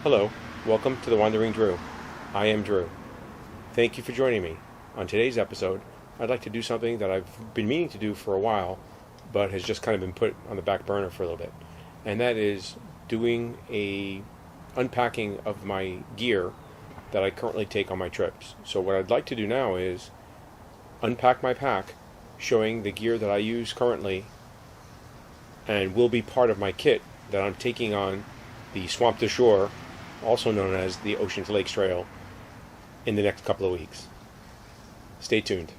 Hello, welcome to The Wandering Drew. I am Drew. Thank you for joining me. On today's episode, I'd like to do something that I've been meaning to do for a while, but has just kind of been put on the back burner for a little bit. And that is doing a unpacking of my gear that I currently take on my trips. So what I'd like to do now is unpack my pack, showing the gear that I use currently and will be part of my kit that I'm taking on the Swamp to Shore, also known as the Ocean to Lakes Trail, in the next couple of weeks. Stay tuned.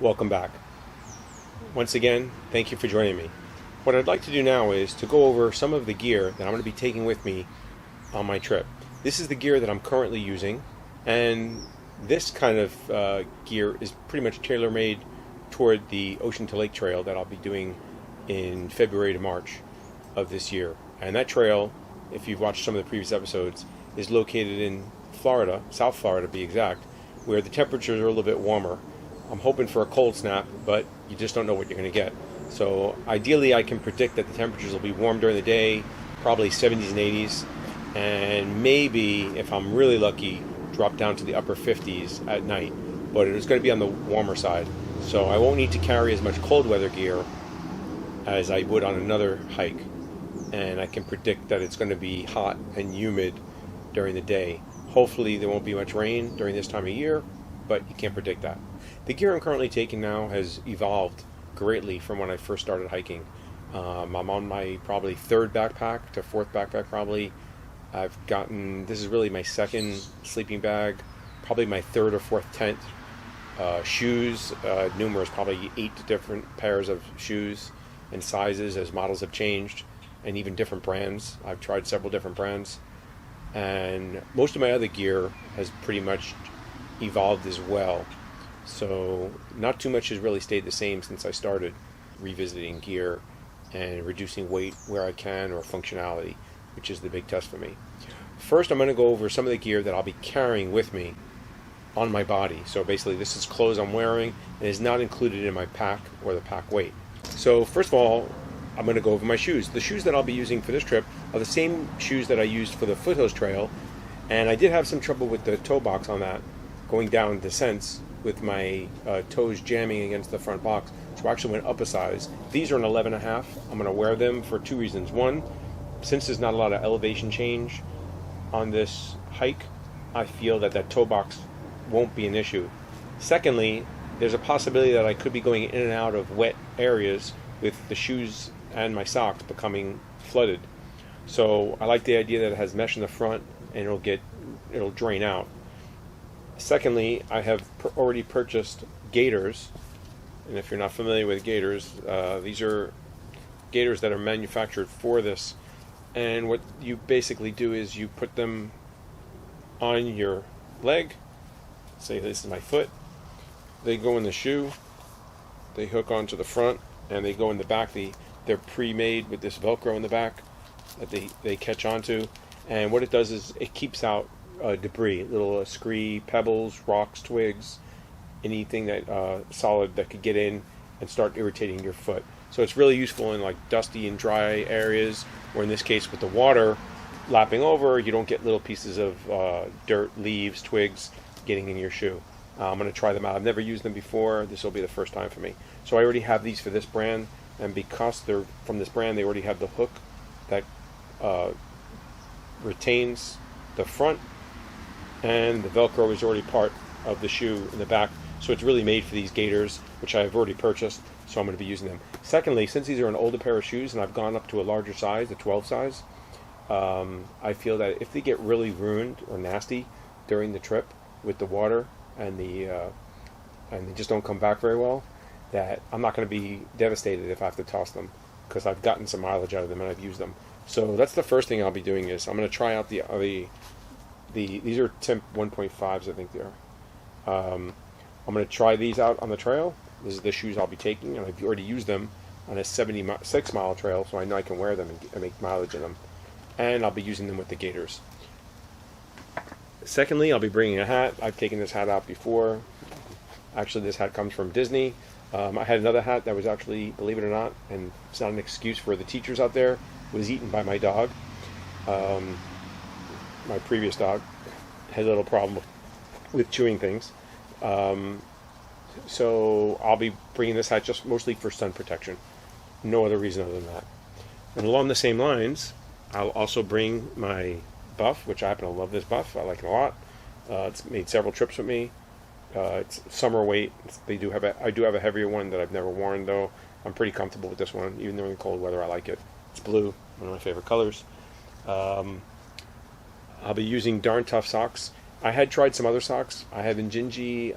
Welcome back. Once again, thank you for joining me. What I'd like to do now is to go over some of the gear that I'm going to be taking with me on my trip. This is the gear that I'm currently using, and this kind of gear is pretty much tailor-made toward the Ocean to Lake Trail that I'll be doing in February to March of this year. And that trail, if you've watched some of the previous episodes, is located in Florida, South Florida to be exact, where the temperatures are a little bit warmer. I'm hoping for a cold snap, but you just don't know what you're going to get. So ideally I can predict that the temperatures will be warm during the day, probably 70s and 80s, and maybe, if I'm really lucky, drop down to the upper 50s at night. But it's going to be on the warmer side. So I won't need to carry as much cold weather gear as I would on another hike. And I can predict that it's going to be hot and humid during the day. Hopefully there won't be much rain during this time of year, but you can't predict that. The gear I'm currently taking now has evolved greatly from when I first started hiking. I'm on my probably third backpack to fourth backpack probably. This is really my second sleeping bag, probably my third or fourth tent. Shoes, numerous, probably 8 different pairs of shoes and sizes as models have changed, and even different brands. I've tried several different brands. And most of my other gear has pretty much evolved as well. So not too much has really stayed the same since I started revisiting gear and reducing weight where I can, or functionality, which is the big test for me. First, I'm going to go over some of the gear that I'll be carrying with me on my body. So basically this is clothes I'm wearing and is not included in my pack or the pack weight. So first of all, I'm going to go over my shoes. The shoes that I'll be using for this trip are the same shoes that I used for the Foothills Trail, and I did have some trouble with the toe box on that, going down descents with my toes jamming against the front box, so I actually went up a size. These are an 11.5. I'm going to wear them for 2 reasons. One, since there's not a lot of elevation change on this hike, I feel that toe box won't be an issue. Secondly, there's a possibility that I could be going in and out of wet areas with the shoes and my socks becoming flooded. So I like the idea that it has mesh in the front and it'll drain out. Secondly, I have already purchased gaiters, and if you're not familiar with gaiters, these are gaiters that are manufactured for this, and what you basically do is you put them on your leg. Say this is my foot. They go in the shoe, they hook onto the front, and they go in the back. They're pre-made with this Velcro in the back that they catch onto, and what it does is it keeps out debris, little scree, pebbles, rocks, twigs, anything that solid that could get in and start irritating your foot. So it's really useful in like dusty and dry areas, or in this case with the water lapping over, you don't get little pieces of dirt, leaves, twigs getting in your shoe. I'm going to try them out. I've never used them before. This will be the first time for me. So I already have these for this brand, and because they're from this brand, they already have the hook that retains the front, and the Velcro is already part of the shoe in the back. So it's really made for these gaiters, which I've already purchased, so I'm going to be using them. Secondly, since these are an older pair of shoes and I've gone up to a larger size, the 12 size, I feel that if they get really ruined or nasty during the trip with the water and they just don't come back very well, that I'm not going to be devastated if I have to toss them, because I've gotten some mileage out of them and I've used them. So that's the first thing I'll be doing. Is I'm going to try out the these are temp 1.5s, I think they are. I'm going to try these out on the trail. This is the shoes I'll be taking, and I've already used them on a 76-mile trail, so I know I can wear them and make mileage in them. And I'll be using them with the gaiters. Secondly, I'll be bringing a hat. I've taken this hat out before. Actually, this hat comes from Disney. I had another hat that was actually, believe it or not, and it's not an excuse for the teachers out there, was eaten by my dog. My previous dog had a little problem with chewing things. So I'll be bringing this hat just mostly for sun protection. No other reason other than that. And along the same lines, I'll also bring my buff, which I happen to love this buff. I like it a lot. It's made several trips with me. It's summer weight. I do have a heavier one that I've never worn, though. I'm pretty comfortable with this one, even during the cold weather. I like it. It's blue, one of my favorite colors. I'll be using Darn Tough socks. I had tried some other socks. I have Injinji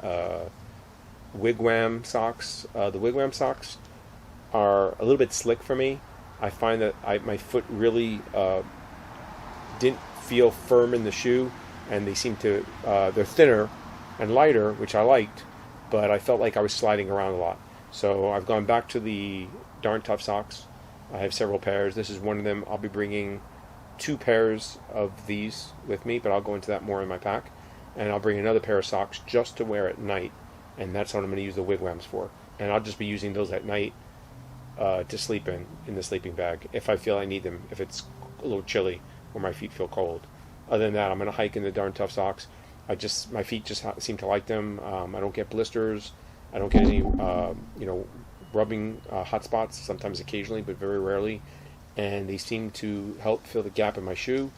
Wigwam socks. The Wigwam socks are a little bit slick for me. I find that my foot really didn't feel firm in the shoe, and they seem to they're thinner and lighter, which I liked, but I felt like I was sliding around a lot. So I've gone back to the Darn Tough socks. I have several pairs. This is one of them. I'll be bringing 2 pairs of these with me, but I'll go into that more in my pack. And I'll bring another pair of socks just to wear at night, and that's what I'm going to use the Wigwams for. And I'll just be using those at night to sleep in the sleeping bag, if I feel I need them, if it's a little chilly or my feet feel cold. Other than that, I'm going to hike in the Darn Tough socks. My feet just seem to like them. I don't get blisters. I don't get any, rubbing hot spots. Sometimes, occasionally, but very rarely. And they seem to help fill the gap in my shoe,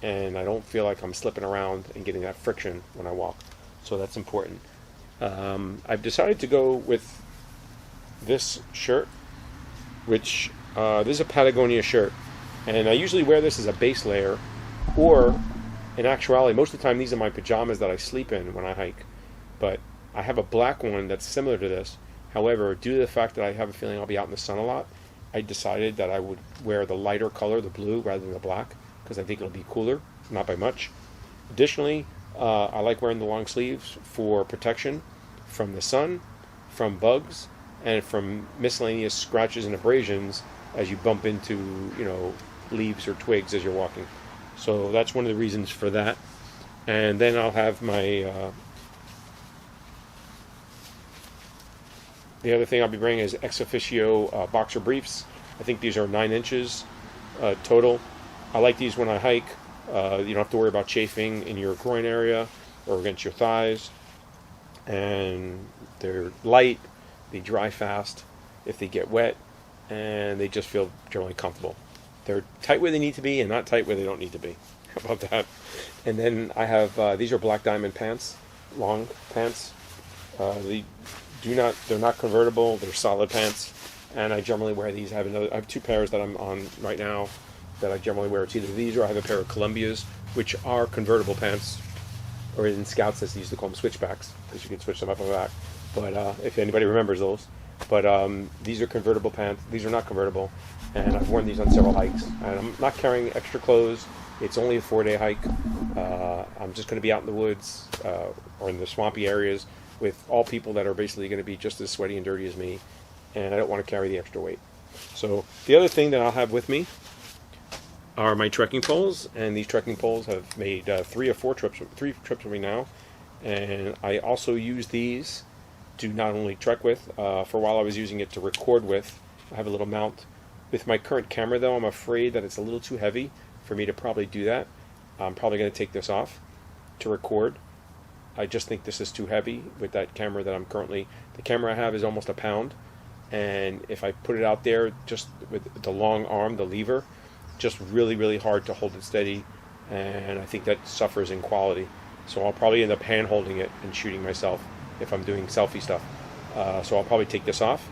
and I don't feel like I'm slipping around and getting that friction when I walk. So that's important. I've decided to go with this shirt, which this is a Patagonia shirt, and I usually wear this as a base layer, or in actuality, most of the time these are my pajamas that I sleep in when I hike. But I have a black one that's similar to this. However, due to the fact that I have a feeling I'll be out in the sun a lot, I decided that I would wear the lighter color, the blue, rather than the black, because I think it'll be cooler, not by much. Additionally, I like wearing the long sleeves for protection from the sun, from bugs, and from miscellaneous scratches and abrasions as you bump into, leaves or twigs as you're walking. So that's one of the reasons for that. And then I'll have my the other thing I'll be bringing is ex officio boxer briefs. I think these are 9 inches total. I like these when I hike. You don't have to worry about chafing in your groin area or against your thighs. And they're light, they dry fast if they get wet, and they just feel generally comfortable. They're tight where they need to be and not tight where they don't need to be. How about that? And then I have, these are Black Diamond pants, long pants. They're not convertible, they're solid pants. And I generally wear these. I have 2 pairs that I'm on right now that I generally wear. It's either these or I have a pair of Columbias, which are convertible pants, or in Scouts they used to call them switchbacks, because you can switch them up and back. But if anybody remembers those. But these are convertible pants. These are not convertible, and I've worn these on several hikes. And I'm not carrying extra clothes. It's only a 4-day hike. I'm just going to be out in the woods or in the swampy areas with all people that are basically going to be just as sweaty and dirty as me, and I don't want to carry the extra weight. So the other thing that I'll have with me are my trekking poles, and these trekking poles have made 3 trips with me now, and I also use these to not only trek with. For a while I was using it to record with. I have a little mount. With my current camera, though, I'm afraid that it's a little too heavy for me to probably do that. I'm probably going to take this off to record. I just think this is too heavy with that camera that I'm currently... The camera I have is almost a pound, and if I put it out there just with the long arm, the lever, just really, really hard to hold it steady, and I think that suffers in quality. So I'll probably end up hand holding it and shooting myself if I'm doing selfie stuff. So I'll probably take this off.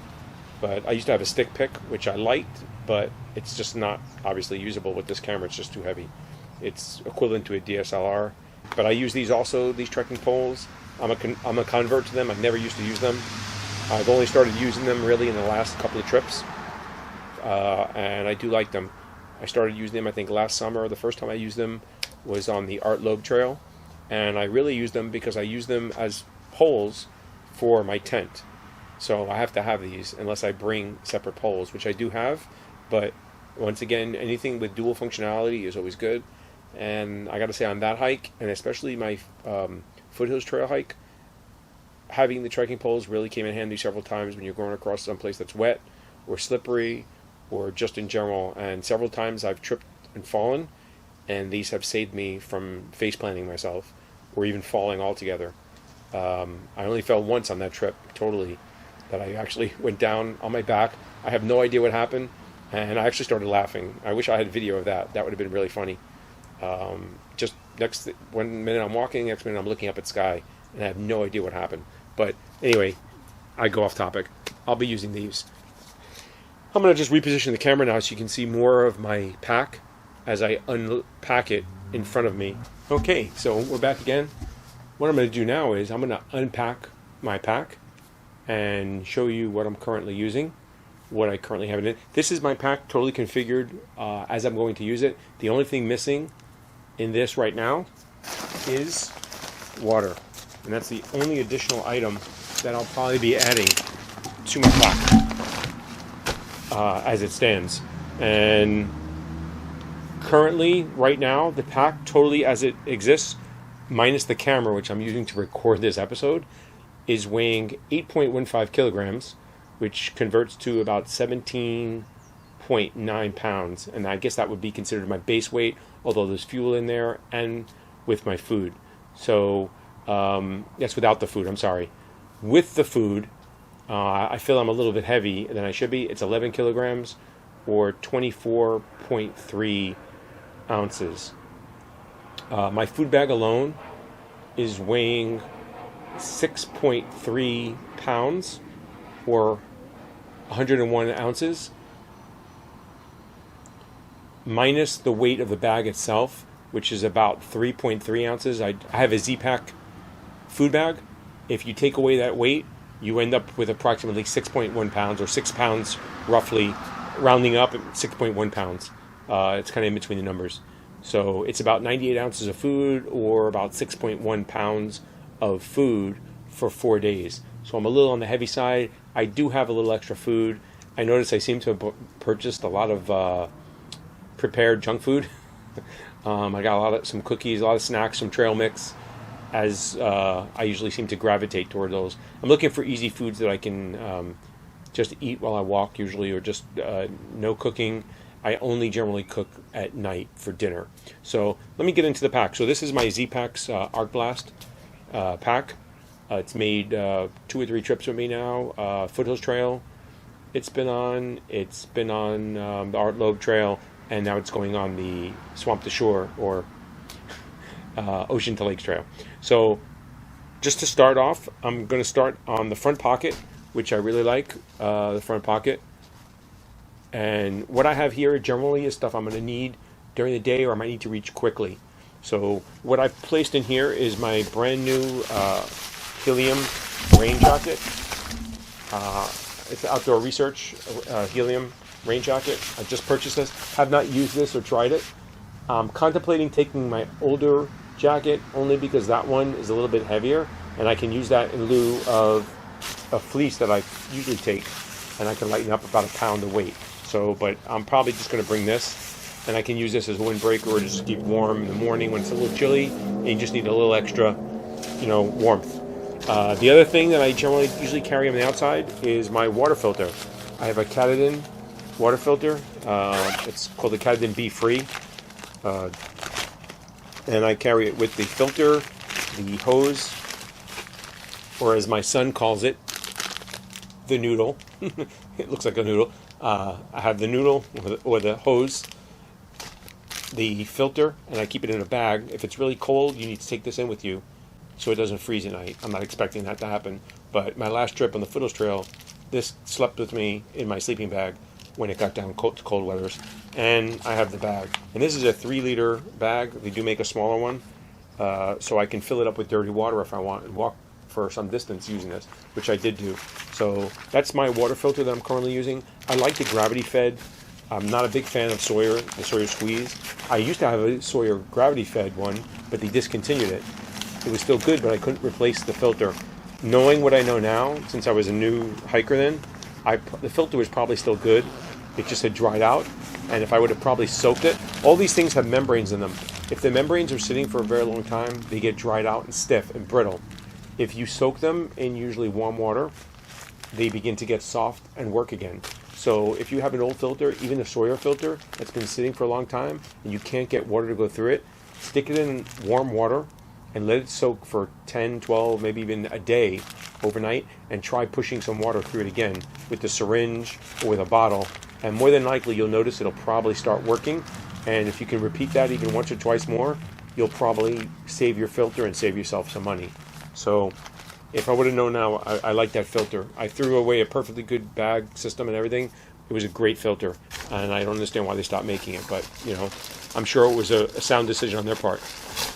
But I used to have a stick pick, which I liked, but it's just not obviously usable with this camera. It's just too heavy. It's equivalent to a DSLR. But I use these also, these trekking poles. I'm a convert to them. I never used to use them. I've only started using them really in the last couple of trips, and I do like them. I started using them, I think, last summer. The first time I used them was on the Art Loeb Trail, and I really use them because I use them as poles for my tent. So I have to have these unless I bring separate poles, which I do have. But once again, anything with dual functionality is always good. And I got to say, on that hike, and especially my Foothills Trail hike, having the trekking poles really came in handy several times when you're going across someplace that's wet or slippery or just in general. And several times I've tripped and fallen, and these have saved me from face planting myself or even falling altogether. I only fell once on that trip totally, that I actually went down on my back. I have no idea what happened, and I actually started laughing. I wish I had video of that. That would have been really funny. Just one minute I'm walking, next minute I'm looking up at sky, and I have no idea what happened. But anyway, I go off topic. I'll be using these. I'm going to just reposition the camera now so you can see more of my pack as I unpack it in front of me. Okay, so we're back again. What I'm going to do now is I'm going to unpack my pack and show you what I'm currently using, what I currently have in it. This is my pack totally configured as I'm going to use it. The only thing missing in this right now is water. And that's the only additional item that I'll probably be adding to my pack as it stands. And currently, right now, the pack totally as it exists, minus the camera, which I'm using to record this episode, is weighing 8.15 kilograms, which converts to about 17.9 pounds. And I guess that would be considered my base weight, although there's fuel in there and with my food. So that's without the food, I'm sorry. With the food, I feel I'm a little bit heavy than I should be. It's 11 kilograms or 24.3 ounces. My food bag alone is weighing 6.3 pounds or 101 ounces, minus the weight of the bag itself, which is about 3.3 ounces. I have a Z-Pack food bag. If you take away that weight, you end up with approximately 6.1 pounds, or 6 pounds roughly, rounding up at 6.1 pounds. It's kind of in between the numbers. So it's about 98 ounces of food, or about 6.1 pounds of food for 4 days. So I'm a little on the heavy side. I do have a little extra food. I notice I seem to have purchased a lot of prepared junk food. I got some cookies, a lot of snacks, some trail mix, as I usually seem to gravitate toward those. I'm looking for easy foods that I can just eat while I walk usually, or just no cooking. I only generally cook at night for dinner. So let me get into the pack. So this is my Z-Pack's Arc Blast pack. It's made 2 or 3 trips with me now. Foothills Trail, it's been on the Art Loeb Trail, and now it's going on the Swamp to Shore, or Ocean to Lakes Trail. So just to start off, I'm going to start on the front pocket, which I really like, the front pocket. And what I have here generally is stuff I'm going to need during the day, or I might need to reach quickly. So what I've placed in here is my brand new Helium rain jacket. It's Outdoor Research Helium rain jacket. I just purchased this. Have not used this or tried it. I'm contemplating taking my older jacket, only because that one is a little bit heavier, and I can use that in lieu of a fleece that I usually take, and I can lighten up about a pound of weight. So, but I'm probably just going to bring this, and I can use this as a windbreaker, or just keep warm in the morning when it's a little chilly and you just need a little extra, warmth. The other thing that I usually carry on the outside is my water filter. I have a Katadyn water filter. It's called the Katadyn Be Free. And I carry it with the filter, the hose, or as my son calls it, the noodle. It looks like a noodle. I have the noodle or the hose, the filter, and I keep it in a bag. If it's really cold, you need to take this in with you so it doesn't freeze at night. I'm not expecting that to happen. But my last trip on the Foothills Trail, this slept with me in my sleeping bag when it got down to cold weathers. And I have the bag. And this is a 3-liter bag. They do make a smaller one. So I can fill it up with dirty water if I want and walk for some distance using this, which I did do. So that's my water filter that I'm currently using. I like the gravity fed. I'm not a big fan of Sawyer, the Sawyer Squeeze. I used to have a Sawyer gravity fed one, but they discontinued it. It was still good, but I couldn't replace the filter. Knowing what I know now, since I was a new hiker then, the filter was probably still good. It just had dried out, and if I would have probably soaked it, all these things have membranes in them. If the membranes are sitting for a very long time, they get dried out and stiff and brittle. If you soak them in usually warm water, they begin to get soft and work again. So if you have an old filter, even a Sawyer filter that's been sitting for a long time, and you can't get water to go through it, stick it in warm water and let it soak for 10, 12, maybe even a day overnight, and try pushing some water through it again with the syringe or with a bottle. And more than likely, you'll notice it'll probably start working. And if you can repeat that even once or twice more, you'll probably save your filter and save yourself some money. So if I would have known now, I like that filter. I threw away a perfectly good bag system and everything. It was a great filter, and I don't understand why they stopped making it, but I'm sure it was a sound decision on their part.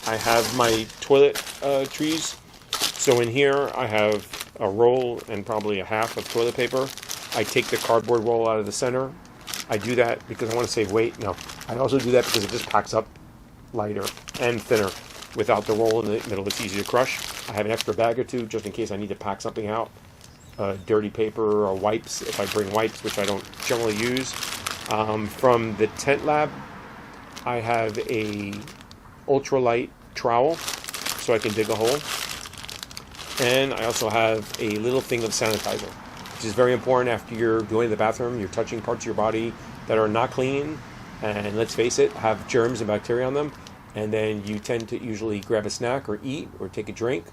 I have my toilet trees. So in here, I have a roll and probably a half of toilet paper. I take the cardboard roll out of the center. I do that because I want to save weight. No, I also do that because it just packs up lighter and thinner. Without the roll in the middle, it's easy to crush. I have an extra bag or two just in case I need to pack something out. Dirty paper or wipes, if I bring wipes, which I don't generally use. From the tent lab, I have a ultralight trowel so I can dig a hole. And I also have a little thing of sanitizer, which is very important after you're going to the bathroom. You're touching parts of your body that are not clean, and let's face it, have germs and bacteria on them. And then you tend to usually grab a snack or eat or take a drink.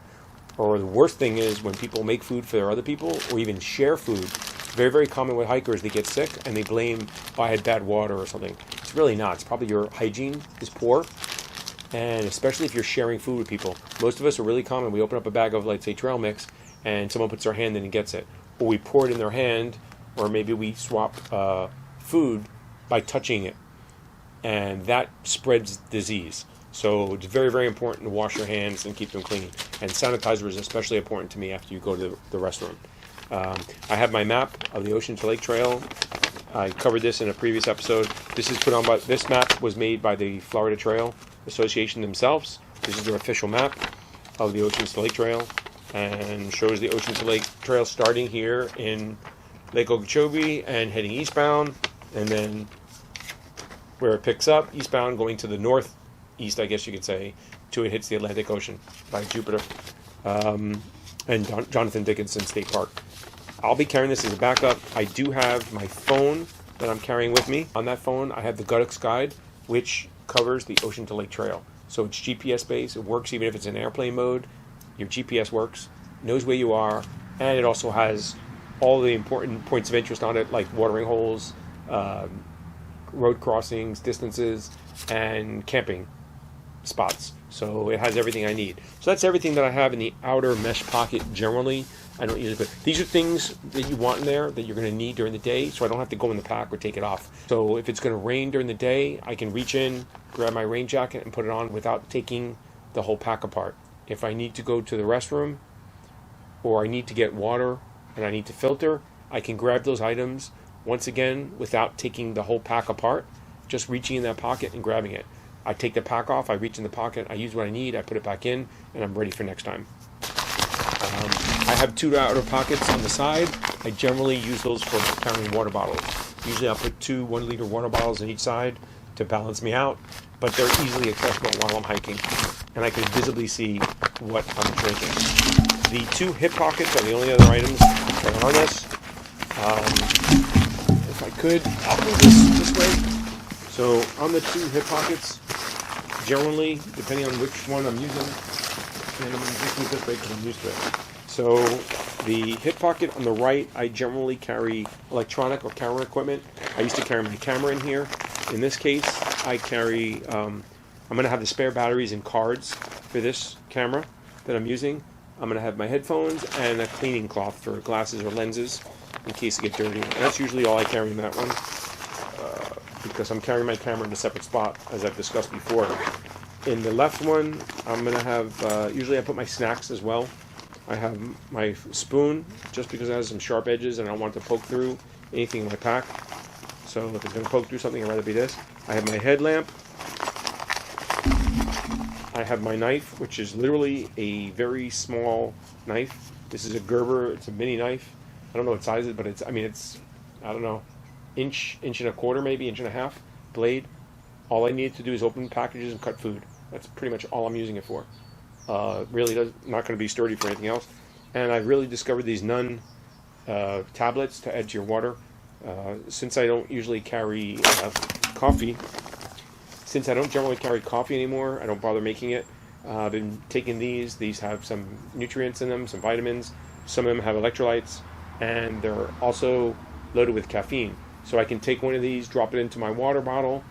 Or the worst thing is when people make food for their other people or even share food. It's very, very common with hikers. They get sick and they blame, oh, I had bad water or something. It's really not. It's probably your hygiene is poor. And especially if you're sharing food with people. Most of us are really common. We open up a bag of, let's say, trail mix, and someone puts their hand in and gets it. Or we pour it in their hand, or maybe we swap food by touching it. And that spreads disease. So it's very, very important to wash your hands and keep them clean. And sanitizer is especially important to me after you go to the restaurant. I have my map of the Ocean to Lake Trail. I covered this in a previous episode. This map was made by the Florida Trail Association themselves. This is their official map of the Ocean to Lake Trail, and shows the Ocean to Lake Trail starting here in Lake Okeechobee and heading eastbound, and then where it picks up eastbound, going to the northeast, I guess you could say, till it hits the Atlantic Ocean by Jupiter and Jonathan Dickinson State Park. I'll be carrying this as a backup. I do have my phone that I'm carrying with me. On that phone, I have the Guttix Guide, which covers the Ocean to Lake Trail. So it's GPS based. It works even if it's in airplane mode. Your GPS works, knows where you are, and it also has all the important points of interest on it, like watering holes, road crossings, distances, and camping spots. So it has everything I need. So that's everything that I have in the outer mesh pocket generally. I don't use it, but these are things that you want in there that you're going to need during the day, so I don't have to go in the pack or take it off. So if it's going to rain during the day, I can reach in, grab my rain jacket, and put it on without taking the whole pack apart. If I need to go to the restroom, or I need to get water, and I need to filter, I can grab those items, once again, without taking the whole pack apart, just reaching in that pocket and grabbing it. I take the pack off, I reach in the pocket, I use what I need, I put it back in, and I'm ready for next time. I have two outer pockets on the side. I generally use those for carrying water bottles. Usually I'll put 2 1-liter water bottles on each side to balance me out, but they're easily accessible while I'm hiking, and I can visibly see what I'm drinking. The 2 hip pockets are the only other items that are on this. If I could, I'll move this way. So on the 2 hip pockets, generally, depending on which one I'm using, and I'm going to just use this way because I'm used to it. So the hip pocket on the right, I generally carry electronic or camera equipment. I used to carry my camera in here. In this case, I carry, I'm going to have the spare batteries and cards for this camera that I'm using. I'm going to have my headphones and a cleaning cloth for glasses or lenses in case they get dirty. And that's usually all I carry in that one because I'm carrying my camera in a separate spot, as I've discussed before. In the left one, I'm going to have, usually I put my snacks as well. I have my spoon, just because it has some sharp edges and I don't want to poke through anything in my pack. So if it's going to poke through something, I'd rather be this. I have my headlamp. I have my knife, which is literally a very small knife. This is a Gerber. It's a mini knife. I don't know what size it is, but it's, I don't know, inch and a quarter, maybe inch and a half blade. All I need to do is open packages and cut food. That's pretty much all I'm using it for. Really not going to be sturdy for anything else. And I really discovered these Nun tablets to add to your water. Since I don't usually carry coffee, since I don't generally carry coffee anymore, I don't bother making it. I've been taking these. These have some nutrients in them, some vitamins. Some of them have electrolytes, and they're also loaded with caffeine. So I can take one of these, drop it into my water bottle,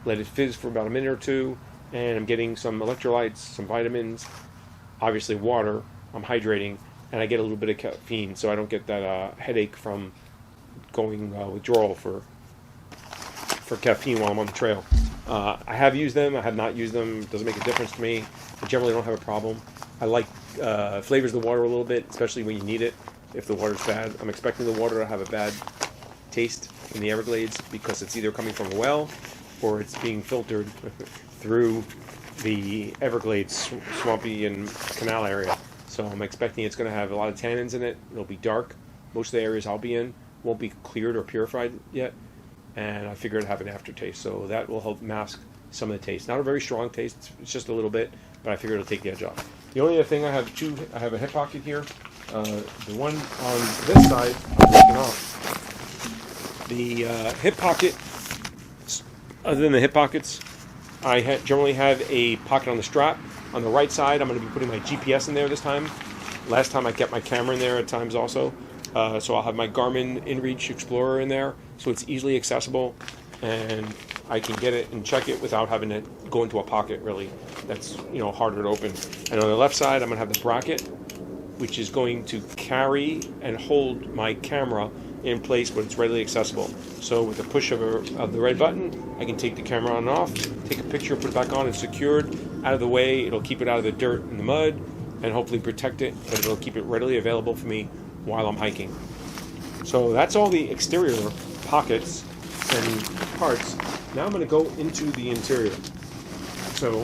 let it fizz for about a minute or two, and I'm getting some electrolytes, some vitamins, obviously water. I'm hydrating, and I get a little bit of caffeine, so I don't get that headache from going withdrawal for caffeine while I'm on the trail. I have used them. I have not used them. It doesn't make a difference to me. I generally don't have a problem. I like flavors the water a little bit, especially when you need it. If the water's bad, I'm expecting the water to have a bad taste in the Everglades because it's either coming from a well or it's being filtered through the Everglades swampy and canal area. So I'm expecting it's going to have a lot of tannins in it. It'll be dark. Most of the areas I'll be in won't be cleared or purified yet. And I figure it'd have an aftertaste. So that will help mask some of the taste. Not a very strong taste. It's just a little bit, but I figure it'll take the edge off. The only other thing I have a hip pocket here. The one on this side, I'm taking off. The hip pocket, other than the hip pockets, I generally have a pocket on the strap. On the right side, I'm going to be putting my GPS in there this time. Last time I kept my camera in there at times also. So I'll have my Garmin InReach Explorer in there, so it's easily accessible, and I can get it and check it without having to go into a pocket, really. That's, harder to open. And on the left side, I'm going to have the bracket, which is going to carry and hold my camera in place, but it's readily accessible. So with the push of the red button, I can take the camera on and off, take a picture, put it back on, and secured out of the way. It'll keep it out of the dirt and the mud, and hopefully protect it, but it'll keep it readily available for me while I'm hiking. So that's all the exterior pockets and parts. Now I'm going to go into the interior. So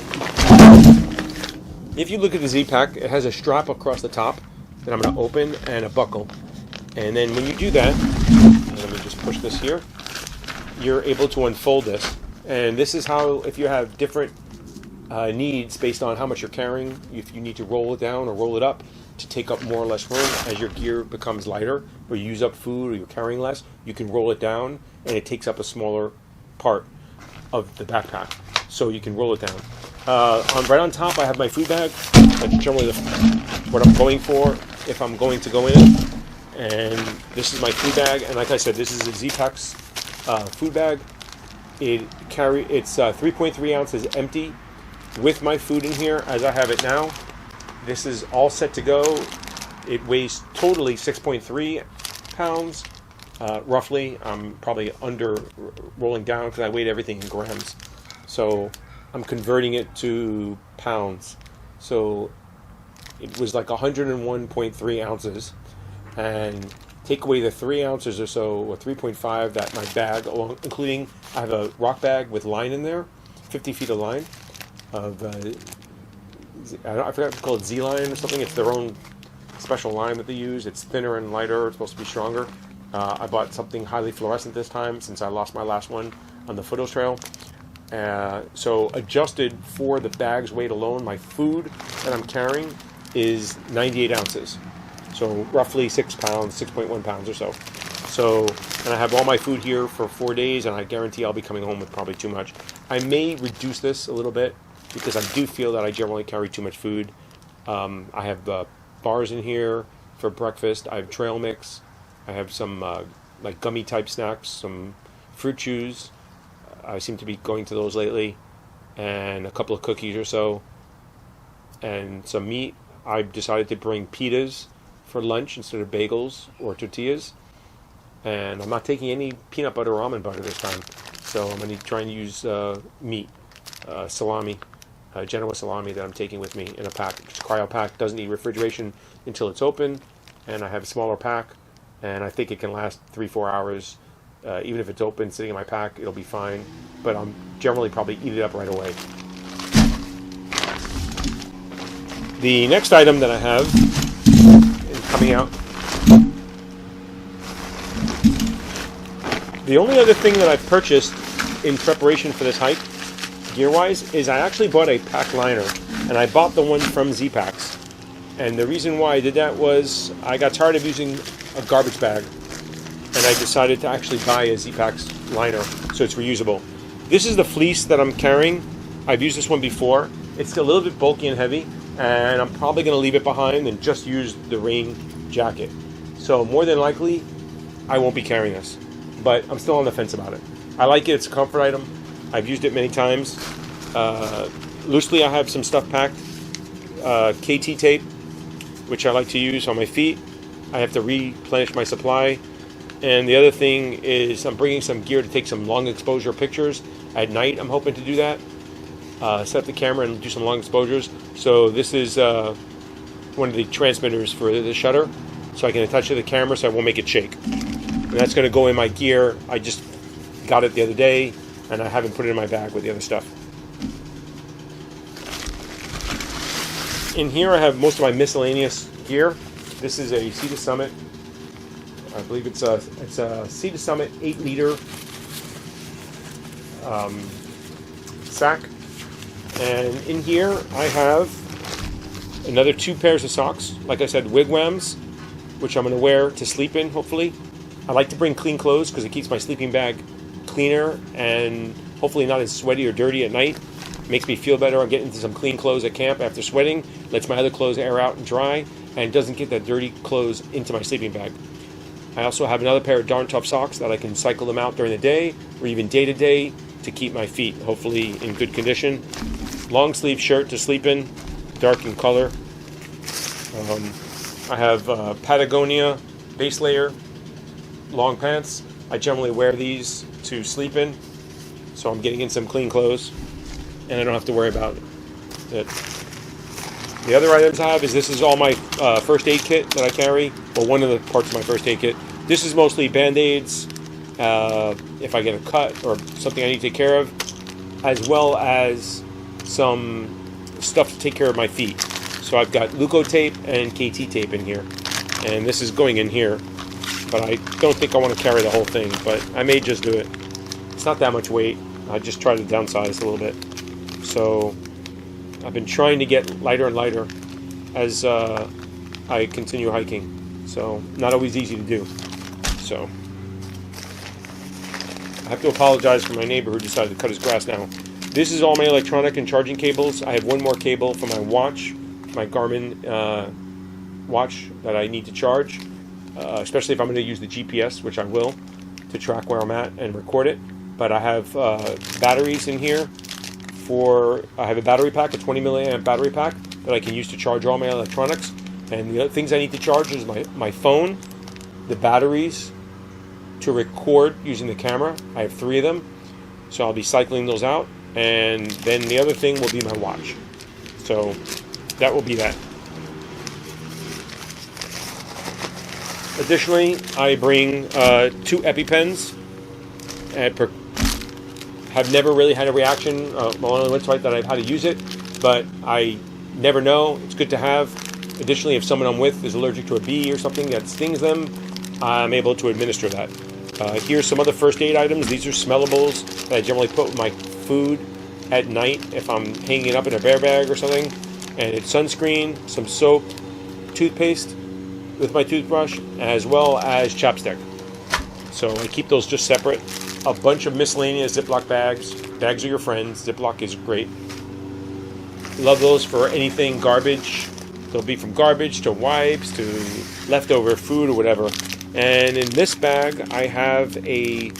if you look at the Z-Pack, it has a strap across the top that I'm going to open and a buckle. And then when you do that, let me just push this here, you're able to unfold this. And this is how, if you have different needs based on how much you're carrying, if you need to roll it down or roll it up to take up more or less room as your gear becomes lighter, or you use up food, or you're carrying less, you can roll it down and it takes up a smaller part of the backpack. So you can roll it down. Right on top, I have my food bag. That's generally what I'm going for if I'm going to go in. And this is my food bag. And like I said, this is a Z-Pack's food bag. It's 3.3 ounces empty with my food in here as I have it now. This is all set to go. It weighs totally 6.3 pounds, roughly. I'm probably under rolling down because I weighed everything in grams. So I'm converting it to pounds. So it was like 101.3 ounces. And take away the 3 ounces or so, or 3.5 that my bag, including, I have a rock bag with line in there, 50 feet of line. I forgot to call it Z-line or something. It's their own special line that they use. It's thinner and lighter. It's supposed to be stronger. I bought something highly fluorescent this time since I lost my last one on the foothills trail. So adjusted for the bag's weight alone, my food that I'm carrying is 98 ounces. So roughly 6 pounds, 6.1 pounds or so. And I have all my food here for 4 days, and I guarantee I'll be coming home with probably too much. I may reduce this a little bit because I do feel that I generally carry too much food. I have bars in here for breakfast. I have trail mix. I have some like gummy type snacks, some fruit chews. I seem to be going to those lately, and a couple of cookies or so, and some meat. I've decided to bring pitas for lunch instead of bagels or tortillas, and I'm not taking any peanut butter or almond butter this time. So I'm going to try and use meat, salami, Genoa salami that I'm taking with me in a pack. It's cryo pack, doesn't need refrigeration until it's open, and I have a smaller pack, and I think it can last 3-4 hours. Even if it's open, sitting in my pack, it'll be fine, but I'm generally probably eat it up right away. The next item that I have is coming out. The only other thing that I've purchased in preparation for this hike, gear-wise, is I actually bought a pack liner, and I bought the one from Z-Packs. And the reason why I did that was I got tired of using a garbage bag, and I decided to actually buy a Z-Packs liner, so it's reusable. This is the fleece that I'm carrying. I've used this one before. It's a little bit bulky and heavy, and I'm probably going to leave it behind and just use the rain jacket. So more than likely, I won't be carrying this, but I'm still on the fence about it. I like it. It's a comfort item. I've used it many times. Loosely, I have some stuff packed. KT tape, which I like to use on my feet. I have to replenish my supply. And the other thing is I'm bringing some gear to take some long exposure pictures at night. I'm hoping to do that. Set up the camera and do some long exposures. So this is one of the transmitters for the shutter, so I can attach it to the camera so I won't make it shake. And that's going to go in my gear. I just got it the other day, and I haven't put it in my bag with the other stuff. In here I have most of my miscellaneous gear. This is a Sea to Summit. I believe it's a Sea to Summit 8-liter sack. And in here I have another 2 pairs of socks. Like I said, wigwams, which I'm going to wear to sleep in, hopefully. I like to bring clean clothes because it keeps my sleeping bag cleaner and hopefully not as sweaty or dirty at night. Makes me feel better. I'm getting into some clean clothes at camp after sweating. Lets my other clothes air out and dry, and doesn't get that dirty clothes into my sleeping bag. I also have another pair of Darn Tough socks that I can cycle them out during the day or even day to day to keep my feet hopefully in good condition. Long sleeve shirt to sleep in, dark in color. I have Patagonia base layer long pants. I generally wear these to sleep in, so I'm getting in some clean clothes, and I don't have to worry about it. The other items I have is this is all my first aid kit that I carry, or one of the parts of my first aid kit. This is mostly Band-Aids, if I get a cut or something I need to take care of, as well as some stuff to take care of my feet. So I've got Leuco tape and KT tape in here, and this is going in here, but I don't think I want to carry the whole thing, but I may just do it. It's not that much weight. I just try to downsize a little bit. So I've been trying to get lighter and lighter as I continue hiking. So not always easy to do. So I have to apologize for my neighbor who decided to cut his grass now. This is all my electronic and charging cables. I have one more cable for my watch, my Garmin watch that I need to charge, especially if I'm going to use the GPS, which I will, to track where I'm at and record it. But I have batteries in here. I have a battery pack, a 20 milliamp battery pack that I can use to charge all my electronics. And the other things I need to charge is my phone, the batteries to record using the camera. I have 3 of them, so I'll be cycling those out. And then the other thing will be my watch. So that will be that. Additionally, I bring 2 EpiPens. Have never really had a reaction. Only once that I've had to use it, but I never know. It's good to have. Additionally, if someone I'm with is allergic to a bee or something that stings them, I'm able to administer that. Here's some other first aid items. These are smellables that I generally put with my food at night if I'm hanging it up in a bear bag or something. And it's sunscreen, some soap, toothpaste with my toothbrush, as well as chapstick. So I keep those just separate. A bunch of miscellaneous Ziploc bags. Bags are your friends. Ziploc is great. Love those for anything garbage. They'll be from garbage to wipes to leftover food or whatever. And in this bag, I have a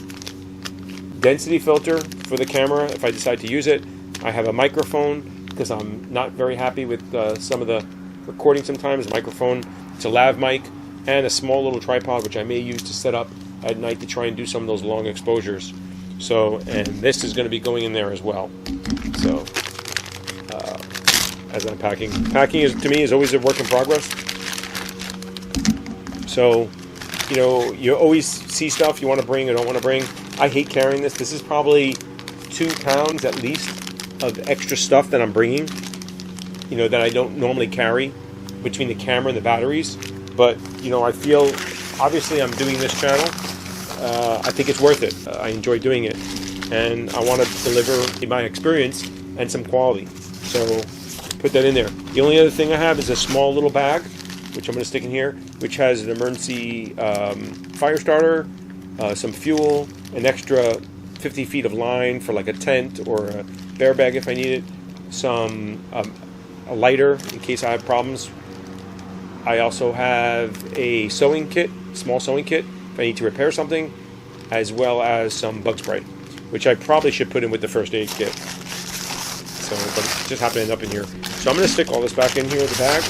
density filter for the camera if I decide to use it. I have a microphone because I'm not very happy with some of the recording sometimes. Microphone. It's a lav mic and a small little tripod which I may use to set up at night to try and do some of those long exposures. So, and this is going to be going in there as well. So, as I'm packing. Packing is, to me, is always a work in progress. So, you always see stuff you want to bring or don't want to bring. I hate carrying this. This is probably 2 pounds at least of extra stuff that I'm bringing, that I don't normally carry between the camera and the batteries. But, I feel, obviously I'm doing this channel. I think it's worth it. I enjoy doing it. And I want to deliver my experience and some quality. So, put that in there. The only other thing I have is a small little bag, which I'm going to stick in here, which has an emergency fire starter, some fuel, an extra 50 feet of line for like a tent or a bear bag if I need it, some a lighter in case I have problems. I also have a sewing kit, small sewing kit, if I need to repair something, as well as some bug spray, which I probably should put in with the first aid kit. So, but it just happened to end up in here. So I'm going to stick all this back in here in the bag.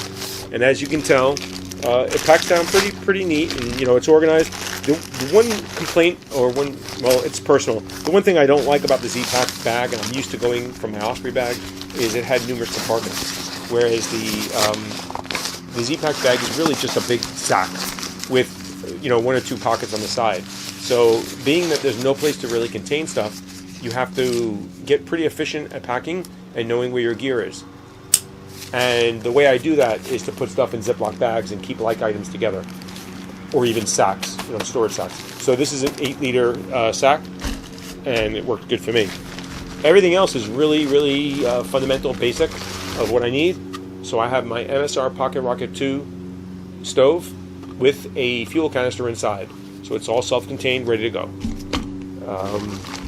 And as you can tell, it packs down pretty neat, and it's organized. The one complaint, it's personal. The one thing I don't like about the Z-Pack bag, and I'm used to going from my Osprey bag, is it had numerous compartments. Whereas the Z-Pack bag is really just a big sack with 1 or 2 pockets on the side. So being that there's no place to really contain stuff, you have to get pretty efficient at packing and knowing where your gear is. And the way I do that is to put stuff in Ziploc bags and keep like items together, or even sacks, storage sacks. So this is an 8-liter sack, and it worked good for me. Everything else is really, really fundamental, basic of what I need. So I have my MSR Pocket Rocket 2 stove with a fuel canister inside. So it's all self-contained, ready to go.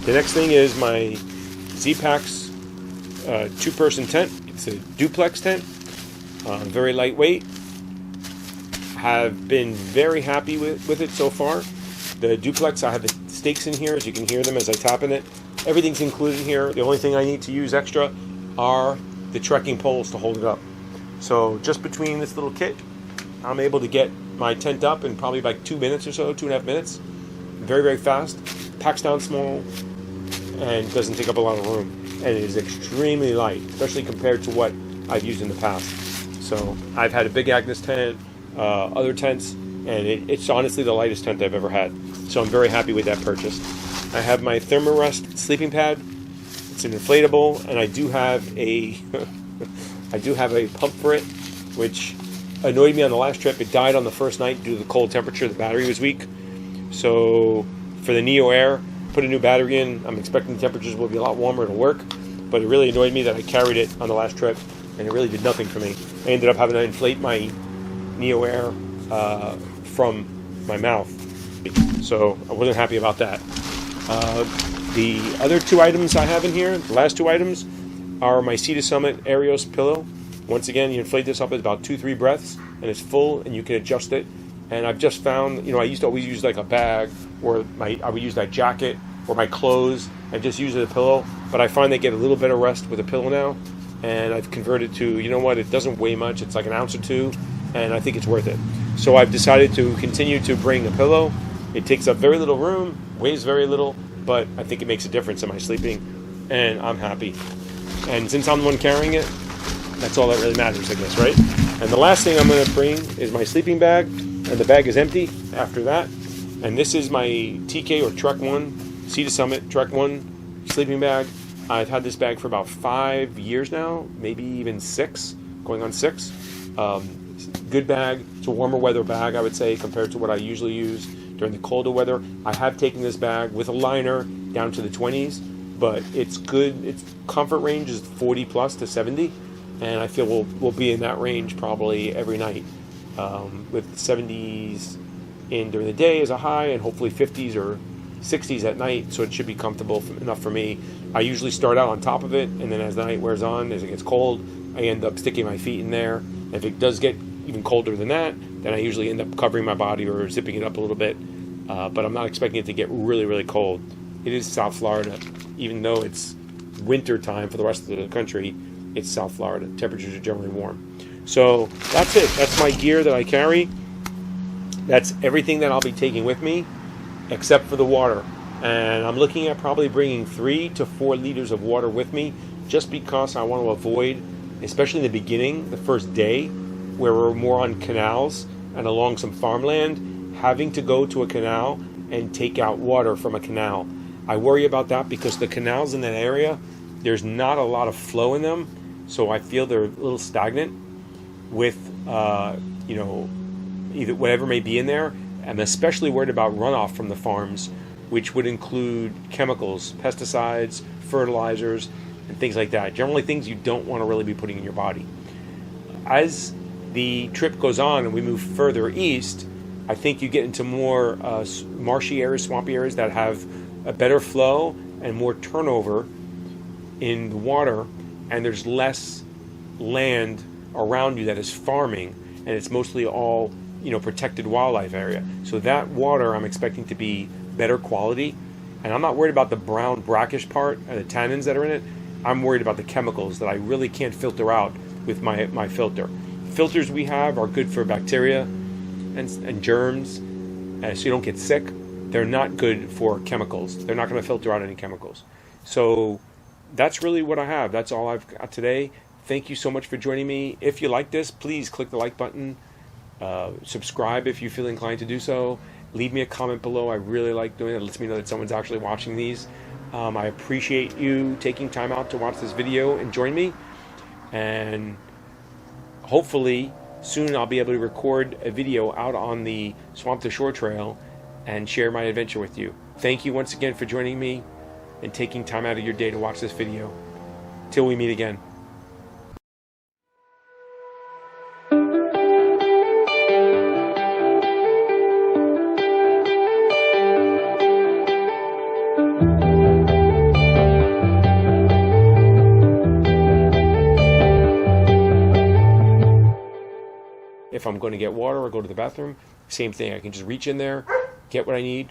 The next thing is my Z-Pack's 2-person tent. It's a duplex tent, very lightweight. Have been very happy with it so far. The duplex, I have the stakes in here, as you can hear them as I tap in it. Everything's included here. The only thing I need to use extra are the trekking poles to hold it up. So just between this little kit, I'm able to get my tent up in probably like 2 minutes or so, 2.5 minutes. Very, very fast. Packs down small and doesn't take up a lot of room. And it is extremely light, especially compared to what I've used in the past. So I've had a Big Agnes tent, other tents, and it's honestly the lightest tent I've ever had. So I'm very happy with that purchase. I have my Thermarest sleeping pad. It's an inflatable, and I do have a pump for it, which annoyed me on the last trip. It died on the first night due to the cold temperature. The battery was weak. So for the Neo Air, put a new battery in. I'm expecting the temperatures will be a lot warmer. It'll work. But it really annoyed me that I carried it on the last trip, and it really did nothing for me. I ended up having to inflate my Neo Air from my mouth. So I wasn't happy about that. The other 2 items I have in here, the last 2 items, are my Sea to Summit Aerios pillow. Once again, you inflate this up at about 2-3 breaths, and it's full, and you can adjust it. And I've just found, I used to always use like a bag, or I would use that jacket, or my clothes, and just use it as a pillow. But I find they get a little better rest with a pillow now, and I've converted to, it doesn't weigh much. It's like an ounce or 2, and I think it's worth it. So I've decided to continue to bring a pillow. It takes up very little room, weighs very little, but I think it makes a difference in my sleeping, and I'm happy. And since I'm the one carrying it, that's all that really matters, I guess, right? And the last thing I'm going to bring is my sleeping bag, and the bag is empty after that. And this is my TK or Trek 1, Sea to Summit Trek 1 sleeping bag. I've had this bag for about 5 years now, maybe even 6, going on 6. Good bag. It's a warmer weather bag, I would say, compared to what I usually use during the colder weather. I have taken this bag with a liner down to the 20s, but it's good. Its comfort range is 40 plus to 70, and I feel we'll be in that range probably every night, with 70s in during the day as a high, and hopefully 50s or 60s at night, so it should be comfortable enough for me. I usually start out on top of it, and then as the night wears on, as it gets cold, I end up sticking my feet in there. If it does get even colder than that, then I usually end up covering my body or zipping it up a little bit, but I'm not expecting it to get really, really cold. It is South Florida. Even though it's winter time for the rest of the country, it's South Florida. Temperatures are generally warm. So that's it. That's my gear that I carry. That's everything that I'll be taking with me, except for the water. And I'm looking at probably bringing 3 to 4 liters of water with me, just because I want to avoid especially in the beginning, the first day, where we're more on canals and along some farmland, having to go to a canal and take out water from a canal. I worry about that because the canals in that area, there's not a lot of flow in them, so I feel they're a little stagnant with, either whatever may be in there. I'm especially worried about runoff from the farms, which would include chemicals, pesticides, fertilizers, and things like that. Generally things you don't want to really be putting in your body. As the trip goes on and we move further east, I think you get into more marshy areas, swampy areas that have a better flow and more turnover in the water, and there's less land around you that is farming, and it's mostly all protected wildlife area. So that water I'm expecting to be better quality, and I'm not worried about the brown brackish part and the tannins that are in it. I'm worried about the chemicals that I really can't filter out with my filter. Filters we have are good for bacteria and germs, so you don't get sick. They're not good for chemicals. They're not going to filter out any chemicals. So that's really what I have. That's all I've got today. Thank you so much for joining me. If you like this, please click the like button. Subscribe if you feel inclined to do so. Leave me a comment below. I really like doing it. It lets me know that someone's actually watching these. I appreciate you taking time out to watch this video and join me. And hopefully soon I'll be able to record a video out on the Swamp to Shore Trail and share my adventure with you. Thank you once again for joining me and taking time out of your day to watch this video. Till we meet again. If I'm going to get water or go to the bathroom, same thing. I can just reach in there, get what I need,